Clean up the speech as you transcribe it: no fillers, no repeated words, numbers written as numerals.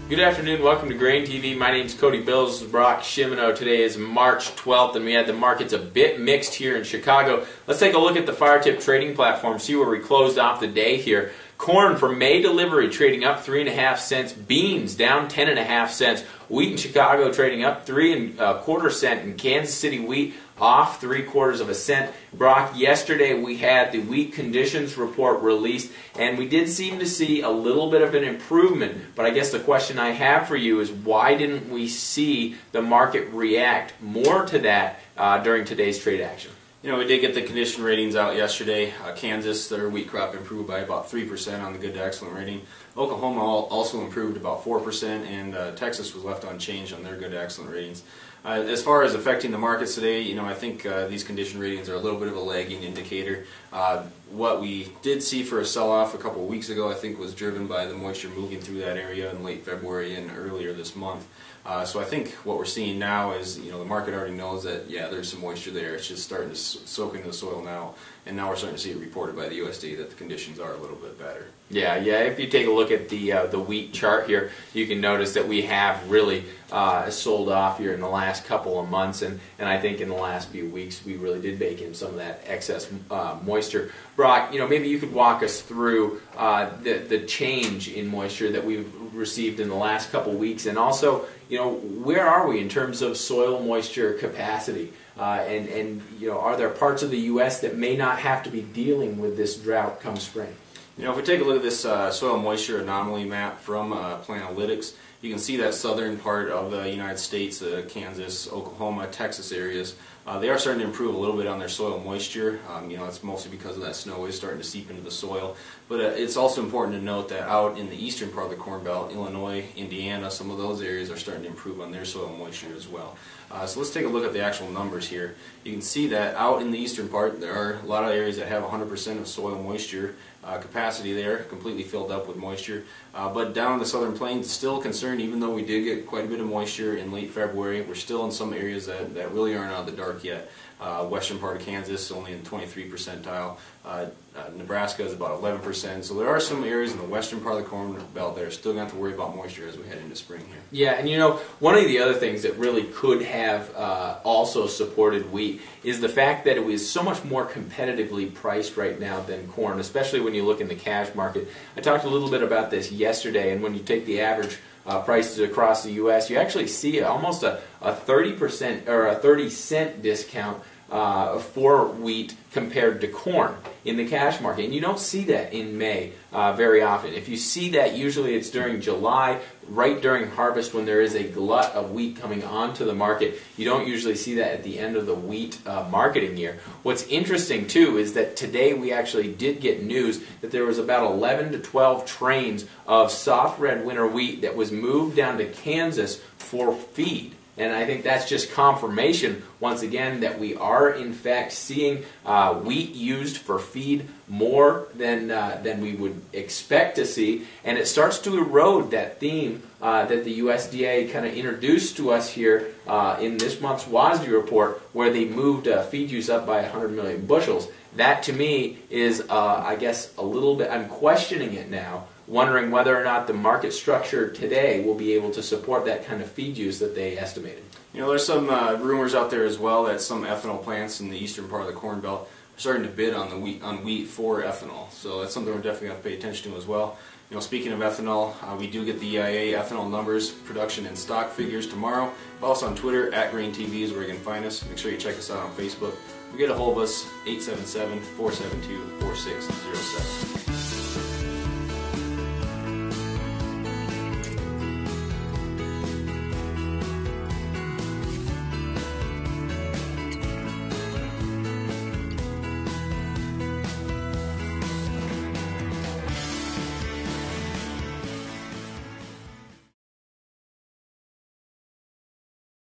Good afternoon, welcome to GrainTV. My name is Cody. This is Brock Shimano. Today is March 12th and we had the markets a bit mixed here in Chicago. Let's take a look at the Fire Tip trading platform, see where we closed off the day here. Corn for May delivery trading up 3.5 cents. Beans down 10.5 cents. Wheat in Chicago trading up 3.25 cents. And Kansas City wheat off 3/4 cent. Brock, yesterday we had the wheat conditions report released, and we did seem to see a little bit of an improvement. But I guess the question I have for you is, why didn't we see the market react more to that during today's trade action? You know, we did get the condition ratings out yesterday. Kansas, their wheat crop improved by about 3% on the good to excellent rating. Oklahoma also improved about 4%, and Texas was left unchanged on their good to excellent ratings. As far as affecting the markets today, you know, I think these condition ratings are a little bit of a lagging indicator. What we did see for a sell-off a couple of weeks ago, I think, was driven by the moisture moving through that area in late February and earlier this month. So I think what we're seeing now is, you know, the market already knows that, yeah, there's some moisture there. It's just starting to soak into the soil now, and now we're starting to see it reported by the USDA that the conditions are a little bit better. Yeah. If you take a look at the wheat chart here, you can notice that we have really sold off here in the last couple of months, and I think in the last few weeks we really did bake in some of that excess moisture. Brock, you know, maybe you could walk us through the change in moisture that we've received in the last couple of weeks, and also, you know, where are we in terms of soil moisture capacity? And you know, are there parts of the U.S. that may not have to be dealing with this drought come spring? You know, if we take a look at this soil moisture anomaly map from Planalytics, you can see that southern part of the United States, Kansas, Oklahoma, Texas areas, they are starting to improve a little bit on their soil moisture. You know, it's mostly because of that snow is starting to seep into the soil. But it's also important to note that out in the eastern part of the Corn Belt, Illinois, Indiana, some of those areas are starting to improve on their soil moisture as well. So let's take a look at the actual numbers here. You can see that out in the eastern part, there are a lot of areas that have 100% of soil moisture capacity there, completely filled up with moisture. But down in the southern plains, still a concern, even though we did get quite a bit of moisture in late February. We're still in some areas that really aren't out of the dark yet. Western part of Kansas, only in 23 percentile. Nebraska is about 11%. So there are some areas in the western part of the Corn Belt that are still going to have to worry about moisture as we head into spring here. Yeah, and you know, one of the other things that really could have also supported wheat is the fact that it was so much more competitively priced right now than corn, especially when you look in the cash market. I talked a little bit about this yesterday, and when you take the average prices across the U.S., you actually see almost a 30% or a 30-cent discount for wheat compared to corn in the cash market. And you don't see that in May very often. If you see that, usually it's during July, right during harvest, when there is a glut of wheat coming onto the market. You don't usually see that at the end of the wheat marketing year. What's interesting too is that today we actually did get news that there was about 11 to 12 trains of soft red winter wheat that was moved down to Kansas for feed. And I think that's just confirmation, once again, that we are in fact seeing wheat used for feed more than we would expect to see, and it starts to erode that theme that the USDA kind of introduced to us here in this month's WASDE report, where they moved feed use up by 100 million bushels. That to me is, I guess, a little bit, I'm questioning it now, wondering whether or not the market structure today will be able to support that kind of feed use that they estimated. You know, there's some rumors out there as well that some ethanol plants in the eastern part of the Corn Belt are starting to bid on wheat for ethanol. So that's something we're definitely going to pay attention to as well. You know, speaking of ethanol, we do get the EIA ethanol numbers, production and stock figures tomorrow. Follow us on Twitter, @GrainTV is where you can find us. Make sure you check us out on Facebook. You get a hold of us, 877-472-4607.